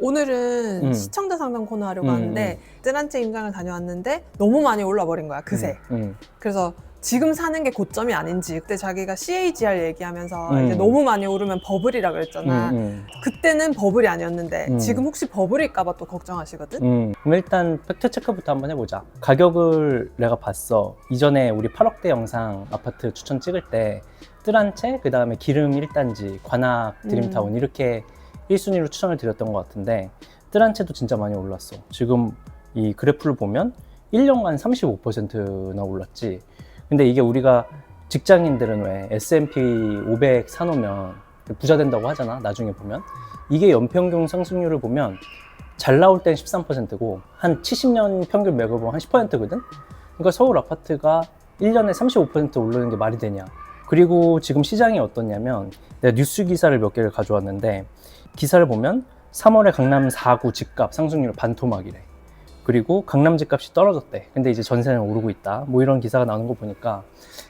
오늘은 시청자 상담 코너 하려고 하는데 뜰한채 임장을 다녀왔는데 너무 많이 올라버린 거야 그새. 그래서 지금 사는 게 고점이 아닌지, 그때 자기가 CAGR 얘기하면서 이제 너무 많이 오르면 버블이라 그랬잖아. 그때는 버블이 아니었는데 지금 혹시 버블일까봐 또 걱정하시거든? 그럼 일단 팩트체크부터 한번 해보자. 가격을 내가 봤어. 이전에 우리 8억대 영상 아파트 추천 찍을 때 뜰한채, 그 다음에 기름 1단지, 관악 드림타운 이렇게 1순위로 추천을 드렸던 것 같은데, 뜰한채도 진짜 많이 올랐어. 지금 이 그래프를 보면 1년간 35%나 올랐지. 근데 이게 우리가 직장인들은 왜 S&P 500 사놓으면 부자 된다고 하잖아, 나중에 보면. 이게 연평균 상승률을 보면 잘 나올 땐 13%고 한 70년 평균 매각보면 한 10%거든? 그러니까 서울 아파트가 1년에 35% 오르는 게 말이 되냐. 그리고 지금 시장이 어떻냐면, 내가 뉴스 기사를 몇 개를 가져왔는데, 기사를 보면 3월에 강남 4구 집값 상승률 반토막이래. 그리고 강남 집값이 떨어졌대. 근데 이제 전세는 오르고 있다. 뭐 이런 기사가 나오는 거 보니까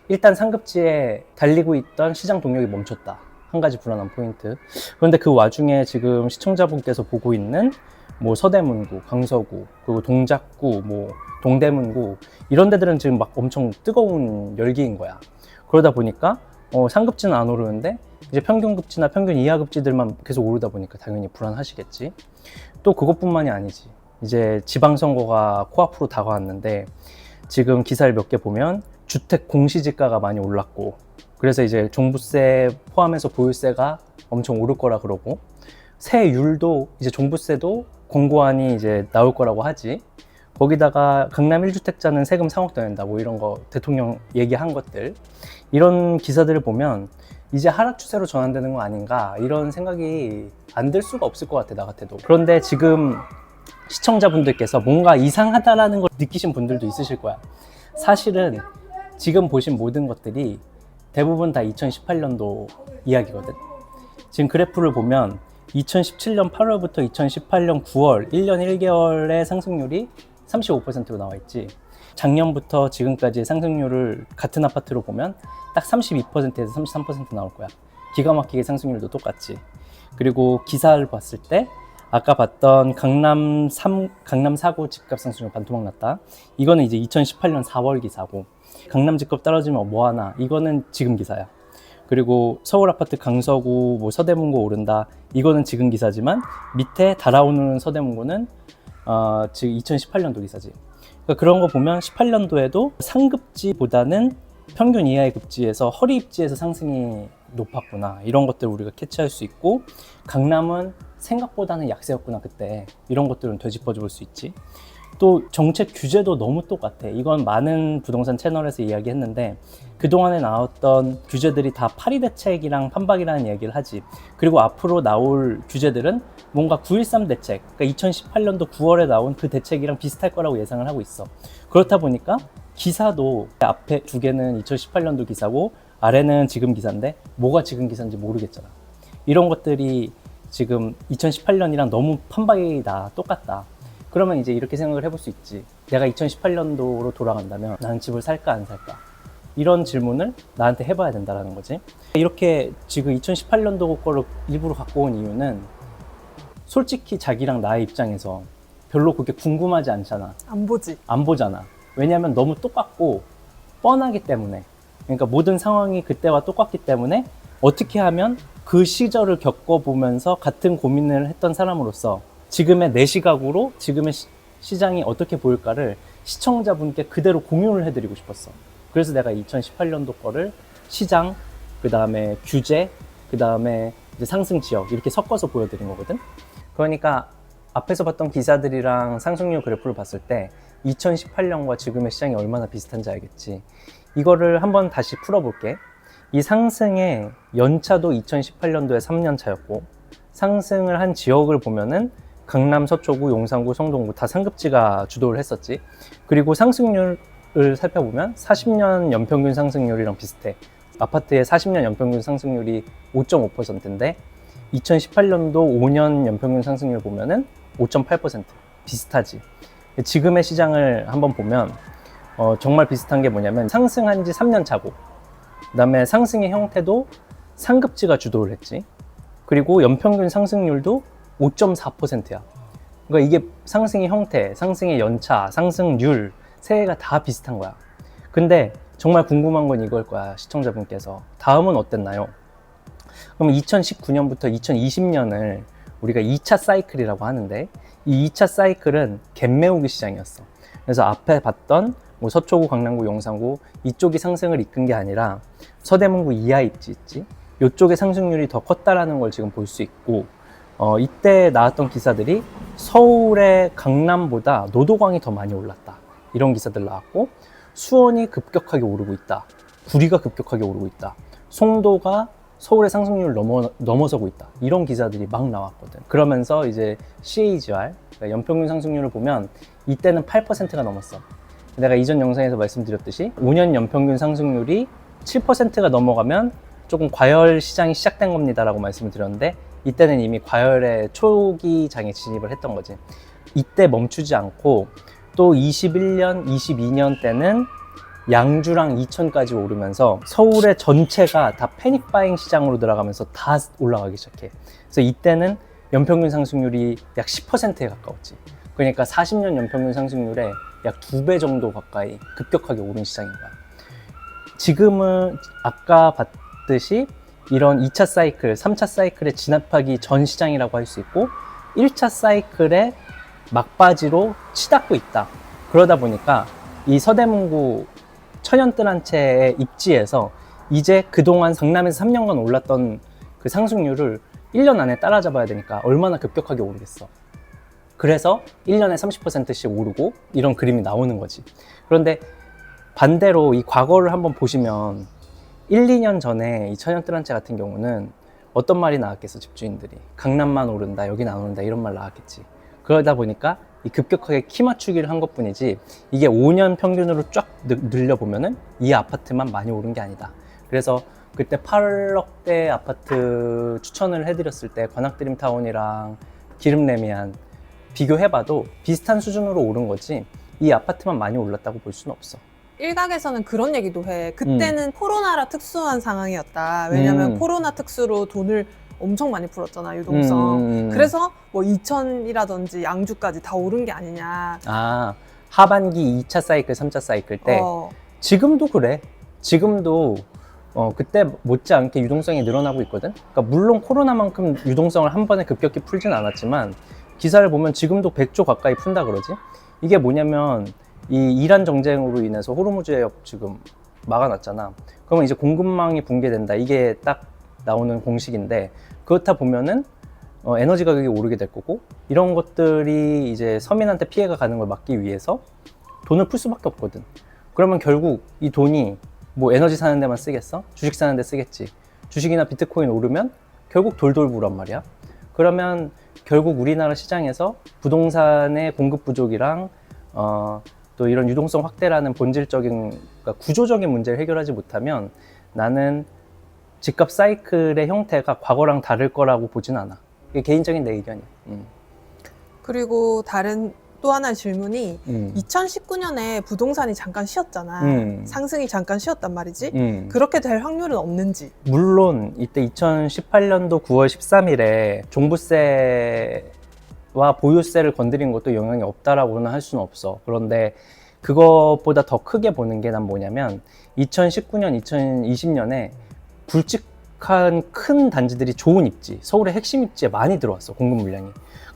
일단 상급지에 달리고 있던 시장 동력이 멈췄다. 한 가지 불안한 포인트. 그런데 그 와중에 지금 시청자분께서 보고 있는 뭐 서대문구, 강서구, 그리고 동작구, 뭐 동대문구 이런 데들은 지금 막 엄청 뜨거운 열기인 거야. 그러다 보니까 상급지는 안 오르는데 이제 평균급지나 평균 이하급지들만 계속 오르다 보니까 당연히 불안하시겠지. 또 그것뿐만이 아니지. 이제 지방선거가 코앞으로 다가왔는데 지금 기사를 몇 개 보면 주택 공시지가가 많이 올랐고, 그래서 이제 종부세 포함해서 보유세가 엄청 오를 거라 그러고, 세율도 이제 종부세도 공고안이 이제 나올 거라고 하지. 거기다가 강남 1주택자는 세금 3억 더 낸다, 뭐 이런 거 대통령 얘기한 것들, 이런 기사들을 보면 이제 하락 추세로 전환되는 거 아닌가, 이런 생각이 안 들 수가 없을 것 같아, 나 같아도. 그런데 지금 시청자분들께서 뭔가 이상하다라는 걸 느끼신 분들도 있으실 거야. 사실은 지금 보신 모든 것들이 대부분 다 2018년도 이야기거든. 지금 그래프를 보면 2017년 8월부터 2018년 9월 1년 1개월의 상승률이 35%로 나와 있지. 작년부터 지금까지의 상승률을 같은 아파트로 보면 딱 32%에서 33% 나올 거야. 기가 막히게 상승률도 똑같지. 그리고 기사를 봤을 때 아까 봤던 강남 4구 집값 상승률 반토막 났다. 이거는 이제 2018년 4월 기사고, 강남 집값 떨어지면 뭐하나, 이거는 지금 기사야. 그리고 서울 아파트 강서구, 뭐 서대문구 오른다, 이거는 지금 기사지만 밑에 달아오르는 서대문구는 지금 2018년도 기사지. 그러니까 그런 거 보면 18년도에도 상급지보다는 평균 이하의 급지에서 허리 입지에서 상승이 높았구나, 이런 것들 우리가 캐치할 수 있고, 강남은 생각보다는 약세였구나 그때, 이런 것들은 되짚어 볼 수 있지. 또 정책 규제도 너무 똑같아. 이건 많은 부동산 채널에서 이야기했는데 그동안에 나왔던 규제들이 다 파리 대책이랑 판박이라는 얘기를 하지. 그리고 앞으로 나올 규제들은 뭔가 9.13 대책, 그러니까 2018년도 9월에 나온 그 대책이랑 비슷할 거라고 예상을 하고 있어. 그렇다 보니까 기사도 앞에 두 개는 2018년도 기사고 아래는 지금 기사인데 뭐가 지금 기사인지 모르겠잖아. 이런 것들이 지금 2018년이랑 너무 판박이다, 똑같다. 그러면 이제 이렇게 생각을 해볼 수 있지. 내가 2018년도로 돌아간다면 나는 집을 살까 안 살까? 이런 질문을 나한테 해봐야 된다는 거지. 이렇게 지금 2018년도 거를 일부러 갖고 온 이유는 솔직히 자기랑 나의 입장에서 별로 그렇게 궁금하지 않잖아. 안 보지. 안 보잖아. 왜냐하면 너무 똑같고 뻔하기 때문에. 그러니까 모든 상황이 그때와 똑같기 때문에 어떻게 하면 그 시절을 겪어보면서 같은 고민을 했던 사람으로서 지금의 내 시각으로 지금의 시장이 어떻게 보일까를 시청자분께 그대로 공유를 해드리고 싶었어. 그래서 내가 2018년도 거를 시장, 그 다음에 규제, 그 다음에 이제 상승 지역 이렇게 섞어서 보여드린 거거든. 그러니까 앞에서 봤던 기사들이랑 상승률 그래프를 봤을 때 2018년과 지금의 시장이 얼마나 비슷한지 알겠지. 이거를 한번 다시 풀어볼게. 이 상승의 연차도 2018년도에 3년 차였고, 상승을 한 지역을 보면은 강남, 서초구, 용산구, 성동구 다 상급지가 주도를 했었지. 그리고 상승률을 살펴보면 40년 연평균 상승률이랑 비슷해. 아파트의 40년 연평균 상승률이 5.5%인데 2018년도 5년 연평균 상승률 보면은 5.8%. 비슷하지. 지금의 시장을 한번 보면 정말 비슷한 게 뭐냐면 상승한 지 3년 차고, 그 다음에 상승의 형태도 상급지가 주도를 했지. 그리고 연평균 상승률도 5.4%야. 그러니까 이게 상승의 형태, 상승의 연차, 상승률 세 개가 다 비슷한 거야. 근데 정말 궁금한 건 이걸 거야, 시청자분께서. 다음은 어땠나요? 그럼 2019년부터 2020년을 우리가 2차 사이클이라고 하는데, 이 2차 사이클은 갭 메우기 시장이었어. 그래서 앞에 봤던 뭐 서초구, 강남구, 용산구 이쪽이 상승을 이끈 게 아니라 서대문구 이하 입지 있지? 이쪽의 상승률이 더 컸다라는 걸 지금 볼 수 있고, 이때 나왔던 기사들이 서울의 강남보다 노도광이 더 많이 올랐다, 이런 기사들 나왔고, 수원이 급격하게 오르고 있다, 구리가 급격하게 오르고 있다, 송도가 서울의 상승률을 넘어서고 있다, 이런 기사들이 막 나왔거든. 그러면서 이제 CAGR, 그러니까 연평균 상승률을 보면 이때는 8%가 넘었어. 내가 이전 영상에서 말씀드렸듯이 5년 연평균 상승률이 7%가 넘어가면 조금 과열 시장이 시작된 겁니다 라고 말씀을 드렸는데, 이때는 이미 과열의 초기 장에 진입을 했던 거지. 이때 멈추지 않고 또 21년, 22년 때는 양주랑 이천까지 오르면서 서울의 전체가 다 패닉 바잉 시장으로 들어가면서 다 올라가기 시작해. 그래서 이때는 연평균 상승률이 약 10%에 가까웠지. 그러니까 40년 연평균 상승률의 약 2배 정도 가까이 급격하게 오른 시장인 거야. 지금은 아까 봤듯이 이런 2차 사이클, 3차 사이클에 진압하기 전 시장이라고 할 수 있고, 1차 사이클에 막바지로 치닫고 있다. 그러다 보니까 이 서대문구 천연뜰 한 채의 입지에서 이제 그동안 강남에서 3년간 올랐던 그 상승률을 1년 안에 따라잡아야 되니까 얼마나 급격하게 오르겠어. 그래서 1년에 30%씩 오르고 이런 그림이 나오는 거지. 그런데 반대로 이 과거를 한번 보시면 1, 2년 전에 이 천연뜰 한 채 같은 경우는 어떤 말이 나왔겠어, 집주인들이. 강남만 오른다, 여긴 안 오른다, 이런 말 나왔겠지. 그러다 보니까 이 급격하게 키 맞추기를 한 것 뿐이지, 이게 5년 평균으로 쫙 늘려보면은 이 아파트만 많이 오른 게 아니다. 그래서 그때 8억대 아파트 추천을 해드렸을 때 관악드림타운이랑 기름레미안 비교해봐도 비슷한 수준으로 오른 거지, 이 아파트만 많이 올랐다고 볼 수는 없어. 일각에서는 그런 얘기도 해. 그때는 코로나라 특수한 상황이었다. 왜냐면 코로나 특수로 돈을 엄청 많이 풀었잖아, 유동성. 그래서 뭐 이천이라든지 양주까지 다 오른 게 아니냐. 아, 하반기 2차 사이클, 3차 사이클 때 지금도 그래. 지금도 그때 못지않게 유동성이 늘어나고 있거든. 그러니까 물론 코로나만큼 유동성을 한 번에 급격히 풀진 않았지만 기사를 보면 지금도 100조 가까이 푼다 그러지. 이게 뭐냐면 이 이란 정쟁으로 인해서 호르무즈 해협 지금 막아놨잖아. 그러면 이제 공급망이 붕괴된다, 이게 딱 나오는 공식인데, 그렇다 보면은 에너지 가격이 오르게 될 거고, 이런 것들이 이제 서민한테 피해가 가는 걸 막기 위해서 돈을 풀 수밖에 없거든. 그러면 결국 이 돈이 뭐 에너지 사는 데만 쓰겠어? 주식 사는 데 쓰겠지. 주식이나 비트코인 오르면 결국 돌돌 부란 말이야. 그러면 결국 우리나라 시장에서 부동산의 공급 부족이랑 또 이런 유동성 확대라는 본질적인, 그러니까 구조적인 문제를 해결하지 못하면 나는 집값 사이클의 형태가 과거랑 다를 거라고 보진 않아. 이게 개인적인 내 의견이야. 그리고 다른 또 하나의 질문이 2019년에 부동산이 잠깐 쉬었잖아. 상승이 잠깐 쉬었단 말이지. 그렇게 될 확률은 없는지. 물론 이때 2018년도 9월 13일에 종부세와 보유세를 건드린 것도 영향이 없다라고는 할 수는 없어. 그런데 그것보다 더 크게 보는 게 난 뭐냐면 2019년, 2020년에 굵직한 큰 단지들이 좋은 입지, 서울의 핵심 입지에 많이 들어왔어, 공급 물량이.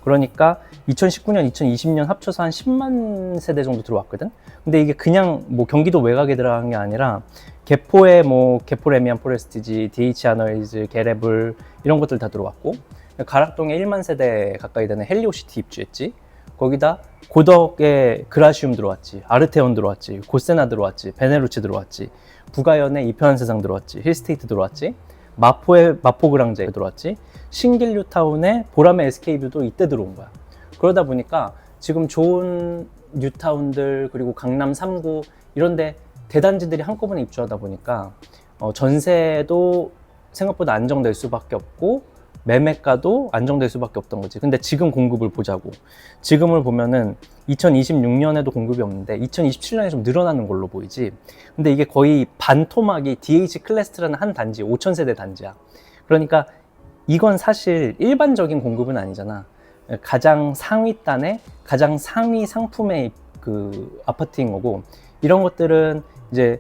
그러니까 2019년, 2020년 합쳐서 한 10만 세대 정도 들어왔거든. 근데 이게 그냥 뭐 경기도 외곽에 들어간 게 아니라 개포에 뭐 개포 레미안 포레스티지, DH 아너이즈, 게레블 이런 것들 다 들어왔고, 가락동에 1만 세대 가까이 되는 헬리오시티 입주했지. 거기다 고덕에 그라시움 들어왔지, 아르테온 들어왔지, 고세나 들어왔지, 베네루치 들어왔지, 부가연에 이편한 세상 들어왔지, 힐스테이트 들어왔지, 마포에 마포그랑제 들어왔지, 신길 뉴타운에 보람의 SK뷰도 이때 들어온 거야. 그러다 보니까 지금 좋은 뉴타운들, 그리고 강남 3구 이런데 대단지들이 한꺼번에 입주하다 보니까 전세도 생각보다 안정될 수밖에 없고 매매가도 안정될 수밖에 없던 거지. 근데 지금 공급을 보자고. 지금을 보면은 2026년에도 공급이 없는데 2027년에 좀 늘어나는 걸로 보이지. 근데 이게 거의 반토막이 DH 클래스트라는 한 단지, 5,000세대 단지야. 그러니까 이건 사실 일반적인 공급은 아니잖아. 가장 상위단의 가장 상위 상품의 그 아파트인 거고, 이런 것들은 이제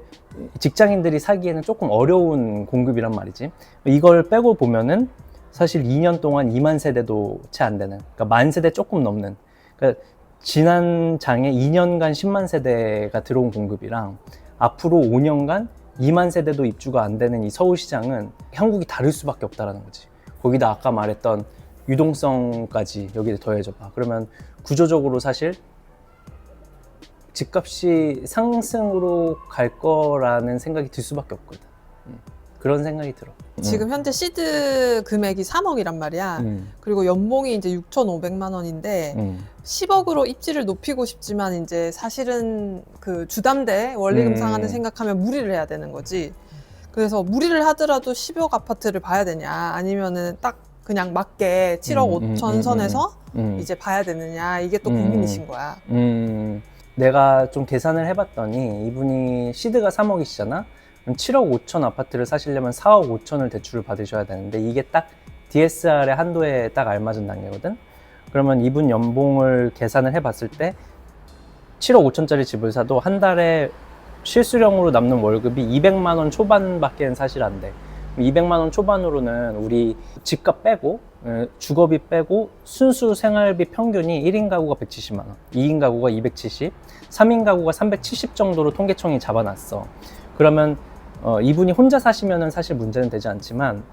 직장인들이 사기에는 조금 어려운 공급이란 말이지. 이걸 빼고 보면은 사실 2년 동안 2만 세대도 채 안 되는, 그러니까 만 세대 조금 넘는, 그러니까 지난 장에 2년간 10만 세대가 들어온 공급이랑 앞으로 5년간 2만 세대도 입주가 안 되는 이 서울시장은 한국이 다를 수밖에 없다라는 거지. 거기다 아까 말했던 유동성까지 여기에 더해줘봐. 그러면 구조적으로 사실 집값이 상승으로 갈 거라는 생각이 들 수밖에 없거든. 그런 생각이 들어. 지금 현재 시드 금액이 3억이란 말이야. 그리고 연봉이 이제 6,500만 원인데 10억으로 입지를 높이고 싶지만 이제 사실은 그 주담대 원리금 상한을 생각하면 무리를 해야 되는 거지. 그래서 무리를 하더라도 10억 아파트를 봐야 되냐, 아니면은 딱 그냥 맞게 7억 5천 선에서 이제 봐야 되느냐, 이게 또 고민이신 거야. 내가 좀 계산을 해봤더니 이분이 시드가 3억이시잖아? 그럼 7억 5천 아파트를 사시려면 4억 5천을 대출을 받으셔야 되는데, 이게 딱 DSR의 한도에 딱 알맞은 단계거든? 그러면 이분 연봉을 계산을 해봤을 때 7억 5천짜리 집을 사도 한 달에 실수령으로 남는 월급이 200만 원 초반밖에 사실 안 돼. 200만 원 초반으로는 우리 집값 빼고 주거비 빼고 순수 생활비 평균이 1인 가구가 170만 원, 2인 가구가 270, 3인 가구가 370 정도로 통계청이 잡아놨어. 그러면 이분이 혼자 사시면은 사실 문제는 되지 않지만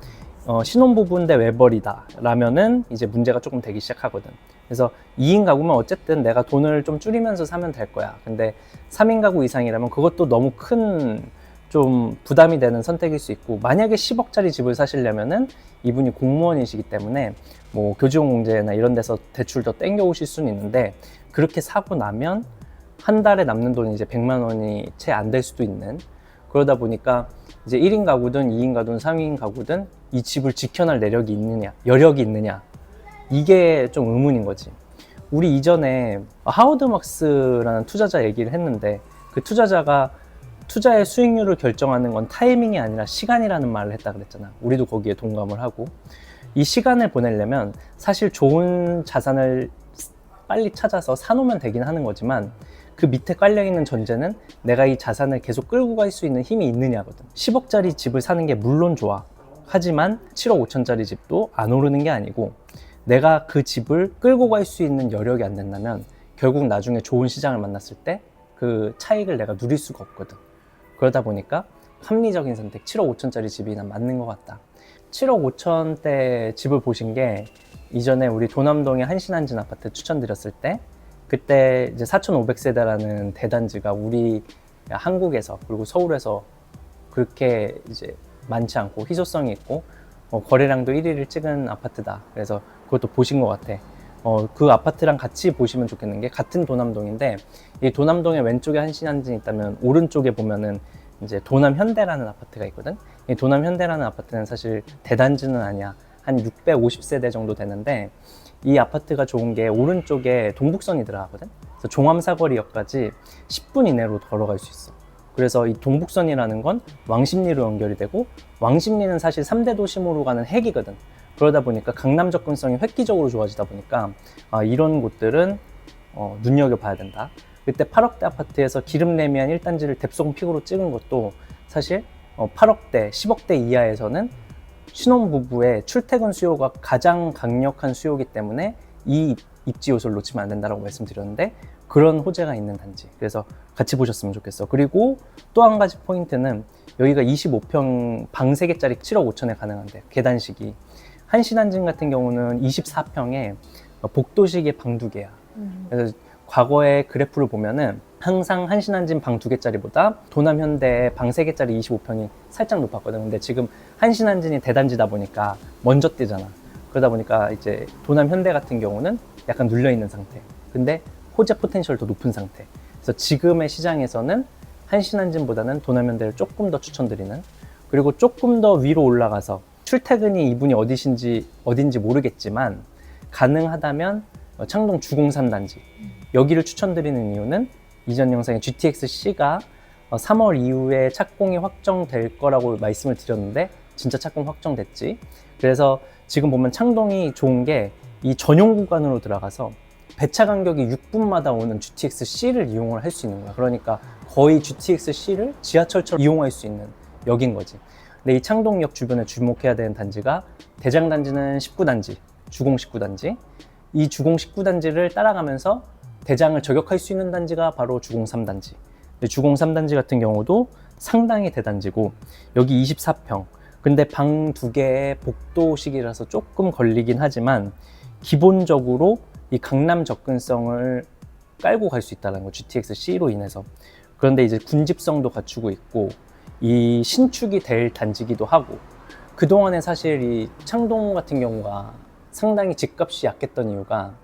신혼부부인데 외벌이다 라면은 이제 문제가 조금 되기 시작하거든. 그래서 2인 가구면 어쨌든 내가 돈을 좀 줄이면서 사면 될 거야. 근데 3인 가구 이상이라면 그것도 너무 큰 좀 부담이 되는 선택일 수 있고, 만약에 10억짜리 집을 사시려면은 이분이 공무원이시기 때문에 뭐 교직원공제나 이런 데서 대출 더 땡겨 오실 수는 있는데, 그렇게 사고 나면 한 달에 남는 돈이 이제 100만 원이 채 안 될 수도 있는, 그러다 보니까 이제 1인 가구든 2인 가구든 3인 가구든 이 집을 지켜낼 내력이 있느냐, 여력이 있느냐, 이게 좀 의문인 거지. 우리 이전에 하워드 막스라는 투자자 얘기를 했는데, 그 투자자가 투자의 수익률을 결정하는 건 타이밍이 아니라 시간이라는 말을 했다 그랬잖아. 우리도 거기에 동감을 하고, 이 시간을 보내려면 사실 좋은 자산을 빨리 찾아서 사놓으면 되긴 하는 거지만, 그 밑에 깔려있는 전제는 내가 이 자산을 계속 끌고 갈 수 있는 힘이 있느냐거든. 10억짜리 집을 사는 게 물론 좋아. 하지만 7억 5천짜리 집도 안 오르는 게 아니고, 내가 그 집을 끌고 갈 수 있는 여력이 안 된다면 결국 나중에 좋은 시장을 만났을 때 그 차익을 내가 누릴 수가 없거든. 그러다 보니까 합리적인 선택, 7억 5천짜리 집이 난 맞는 것 같다. 7억 5천대 집을 보신 게 이전에 우리 도남동의 한신한진 아파트 추천드렸을 때, 그때 이제 4,500세대라는 대단지가 우리 한국에서 그리고 서울에서 그렇게 이제 많지 않고 희소성이 있고 거래량도 1위를 찍은 아파트다. 그래서 그것도 보신 것 같아. 그 아파트랑 같이 보시면 좋겠는 게, 같은 도남동인데 이 도남동의 왼쪽에 한신한진이 있다면 오른쪽에 보면은 이제 도남현대라는 아파트가 있거든. 이 도남현대라는 아파트는 사실 대단지는 아니야. 한 650세대 정도 되는데, 이 아파트가 좋은 게 오른쪽에 동북선이 들어가거든. 그래서 종암사거리역까지 10분 이내로 걸어갈 수 있어. 그래서 이 동북선이라는 건 왕십리로 연결이 되고, 왕십리는 사실 3대 도심으로 가는 핵이거든. 그러다 보니까 강남 접근성이 획기적으로 좋아지다 보니까 이런 곳들은 눈여겨봐야 된다. 그때 8억대 아파트에서 기름 레미안 1단지를 뎁송픽으로 찍은 것도 사실 8억대, 10억대 이하에서는 신혼부부의 출퇴근 수요가 가장 강력한 수요이기 때문에 이 입지 요소를 놓치면 안 된다고 말씀드렸는데, 그런 호재가 있는 단지. 그래서 같이 보셨으면 좋겠어. 그리고 또 한 가지 포인트는 여기가 25평 방 3개짜리 7억 5천에 가능한데, 계단식이. 한신한진 같은 경우는 24평에 복도식의 방 2개야. 그래서 과거의 그래프를 보면은 항상 한신한진 방 2개짜리보다 도남현대의 방 3개짜리 25평이 살짝 높았거든. 근데 지금 한신한진이 대단지다 보니까 먼저 뛰잖아. 그러다 보니까 이제 도남현대 같은 경우는 약간 눌려있는 상태. 근데 호재 포텐셜 더 높은 상태. 그래서 지금의 시장에서는 한신한진보다는 도남현대를 조금 더 추천드리는, 그리고 조금 더 위로 올라가서 출퇴근이 이분이 어딘지 모르겠지만 가능하다면 창동 주공산 단지, 여기를 추천드리는 이유는 이전 영상에 GTX-C가 3월 이후에 착공이 확정될 거라고 말씀을 드렸는데 진짜 착공 확정됐지. 그래서 지금 보면 창동이 좋은 게 이 전용 구간으로 들어가서 배차 간격이 6분마다 오는 GTX-C를 이용을 할 수 있는 거야. 그러니까 거의 GTX-C를 지하철처럼 이용할 수 있는 역인 거지. 근데 이 창동역 주변에 주목해야 되는 단지가 대장단지는 19단지, 주공 19단지. 이 주공 19단지를 따라가면서 대장을 저격할 수 있는 단지가 바로 주공 3단지. 주공 3단지 같은 경우도 상당히 대단지고 여기 24평. 근데 방 2개의 복도식이라서 조금 걸리긴 하지만 기본적으로 이 강남 접근성을 깔고 갈 수 있다는 거, GTX-C로 인해서. 그런데 이제 군집성도 갖추고 있고 이 신축이 될 단지기도 하고, 그동안에 사실 이 창동 같은 경우가 상당히 집값이 약했던 이유가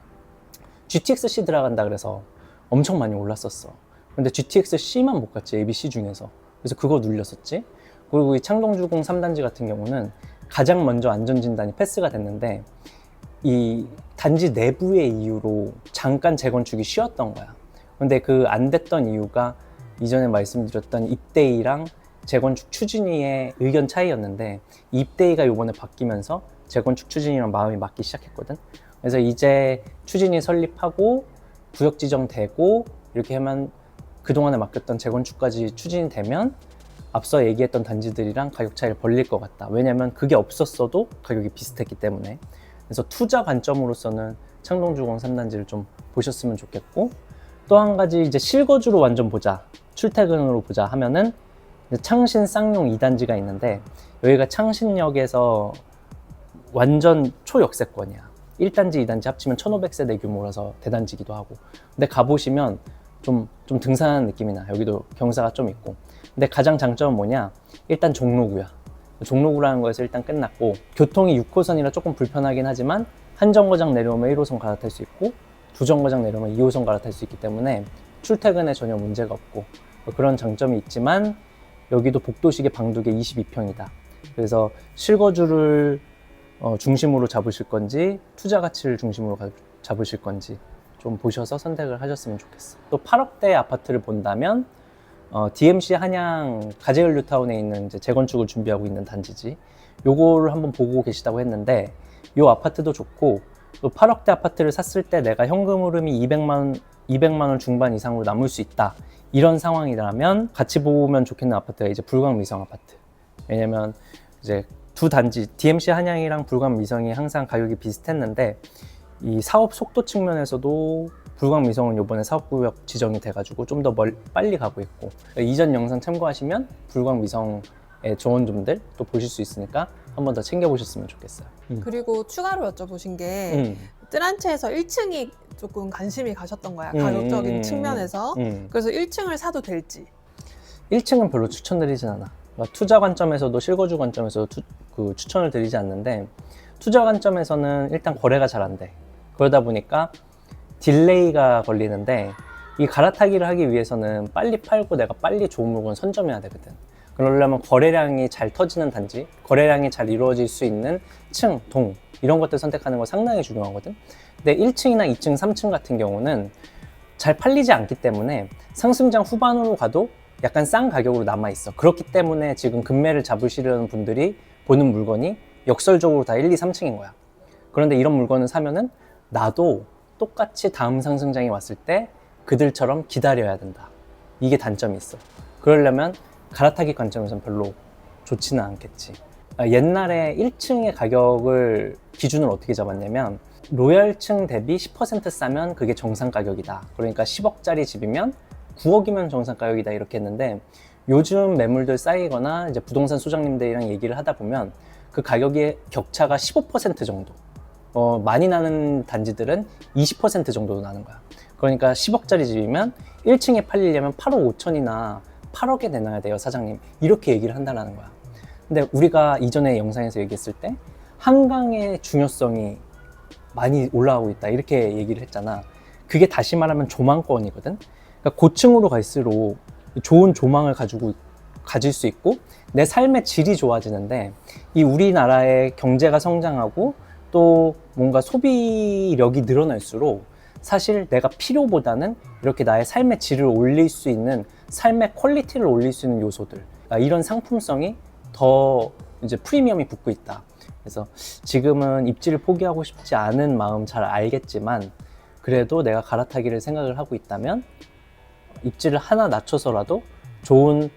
GTX-C 들어간다 그래서 엄청 많이 올랐었어. 근데 GTX-C만 못 갔지, ABC 중에서. 그래서 그거 눌렸었지. 그리고 이 창동주공 3단지 같은 경우는 가장 먼저 안전진단이 패스가 됐는데 이 단지 내부의 이유로 잠깐 재건축이 쉬었던 거야. 근데 그 안 됐던 이유가 이전에 말씀드렸던 입대위랑 재건축 추진위의 의견 차이였는데, 입대위가 이번에 바뀌면서 재건축 추진위랑 마음이 맞기 시작했거든. 그래서 이제 추진위 설립하고 구역 지정되고 이렇게 하면 그동안에 맡겼던 재건축까지 추진이 되면 앞서 얘기했던 단지들이랑 가격 차이를 벌릴 것 같다. 왜냐면 그게 없었어도 가격이 비슷했기 때문에. 그래서 투자 관점으로서는 창동주공 3단지를 좀 보셨으면 좋겠고, 또 한 가지 이제 실거주로 완전 보자, 출퇴근으로 보자 하면은 창신 쌍용 2단지가 있는데, 여기가 창신역에서 완전 초역세권이야. 1단지, 2단지 합치면 1500세대 규모라서 대단지기도 하고. 근데 가보시면 좀 등산하는 느낌이 나. 여기도 경사가 좀 있고. 근데 가장 장점은 뭐냐? 일단 종로구야. 종로구라는 거에서 일단 끝났고, 교통이 6호선이라 조금 불편하긴 하지만 한 정거장 내려오면 1호선 갈아탈 수 있고 두 정거장 내려오면 2호선 갈아탈 수 있기 때문에 출퇴근에 전혀 문제가 없고, 그런 장점이 있지만 여기도 복도식의 방 2개 22평이다. 그래서 실거주를 중심으로 잡으실 건지 투자 가치를 중심으로 잡으실 건지 좀 보셔서 선택을 하셨으면 좋겠어. 또 8억대 아파트를 본다면 DMC 한양 가재연료타운에 있는 이제 재건축을 준비하고 있는 단지지. 요거를 한번 보고 계시다고 했는데, 요 아파트도 좋고, 또 8억대 아파트를 샀을 때 내가 현금 흐름이 200만 원 중반 이상으로 남을 수 있다, 이런 상황이라면 같이 보면 좋겠는 아파트가 이제 불광미성 아파트. 왜냐면 이제 두 단지 DMC 한양이랑 불광미성이 항상 가격이 비슷했는데, 이 사업 속도 측면에서도 불광미성은 이번에 사업구역 지정이 돼가지고 좀 더 빨리 가고 있고, 이전 영상 참고하시면 불광미성의 좋은 점들 또 보실 수 있으니까 한 번 더 챙겨보셨으면 좋겠어요. 그리고 추가로 여쭤보신 게 뜨란체에서 1층이 조금 관심이 가셨던 거야, 가격적인 측면에서. 그래서 1층을 사도 될지. 1층은 별로 추천드리진 않아. 투자 관점에서도 실거주 관점에서도 추천을 드리지 않는데, 투자 관점에서는 일단 거래가 잘 안 돼. 그러다 보니까 딜레이가 걸리는데, 이 갈아타기를 하기 위해서는 빨리 팔고 내가 빨리 좋은 물건 선점해야 되거든. 그러려면 거래량이 잘 터지는 단지, 거래량이 잘 이루어질 수 있는 층, 동, 이런 것들 선택하는 거 상당히 중요하거든. 근데 1층이나 2층, 3층 같은 경우는 잘 팔리지 않기 때문에 상승장 후반으로 가도 약간 싼 가격으로 남아있어. 그렇기 때문에 지금 금매를 잡으시려는 분들이 보는 물건이 역설적으로 다 1, 2, 3층인 거야. 그런데 이런 물건을 사면은 나도 똑같이 다음 상승장이 왔을 때 그들처럼 기다려야 된다. 이게 단점이 있어. 그러려면 갈아타기 관점에서는 별로 좋지는 않겠지. 옛날에 1층의 가격을 기준을 어떻게 잡았냐면, 로열층 대비 10% 싸면 그게 정상 가격이다. 그러니까 10억짜리 집이면 9억이면 정상 가격이다, 이렇게 했는데, 요즘 매물들 쌓이거나 이제 부동산 소장님들이랑 얘기를 하다 보면 그 가격의 격차가 15% 정도. 많이 나는 단지들은 20% 정도 나는 거야. 그러니까 10억짜리 집이면 1층에 팔리려면 8억 5천이나 8억에 내놔야 돼요, 사장님. 이렇게 얘기를 한다는 거야. 근데 우리가 이전에 영상에서 얘기했을 때 한강의 중요성이 많이 올라가고 있다, 이렇게 얘기를 했잖아. 그게 다시 말하면 조망권이거든. 그러니까 고층으로 갈수록 좋은 조망을 가질 수 있고 내 삶의 질이 좋아지는데, 이 우리나라의 경제가 성장하고 또 뭔가 소비력이 늘어날수록 사실 내가 필요보다는 이렇게 나의 삶의 질을 올릴 수 있는, 삶의 퀄리티를 올릴 수 있는 요소들, 이런 상품성이 더 이제 프리미엄이 붙고 있다. 그래서 지금은 입지를 포기하고 싶지 않은 마음 잘 알겠지만 그래도 내가 갈아타기를 생각을 하고 있다면 입지를 하나 낮춰서라도 좋은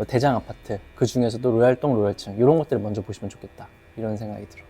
대장 아파트, 그 중에서도 로얄동, 로얄층 이런 것들을 먼저 보시면 좋겠다, 이런 생각이 들어.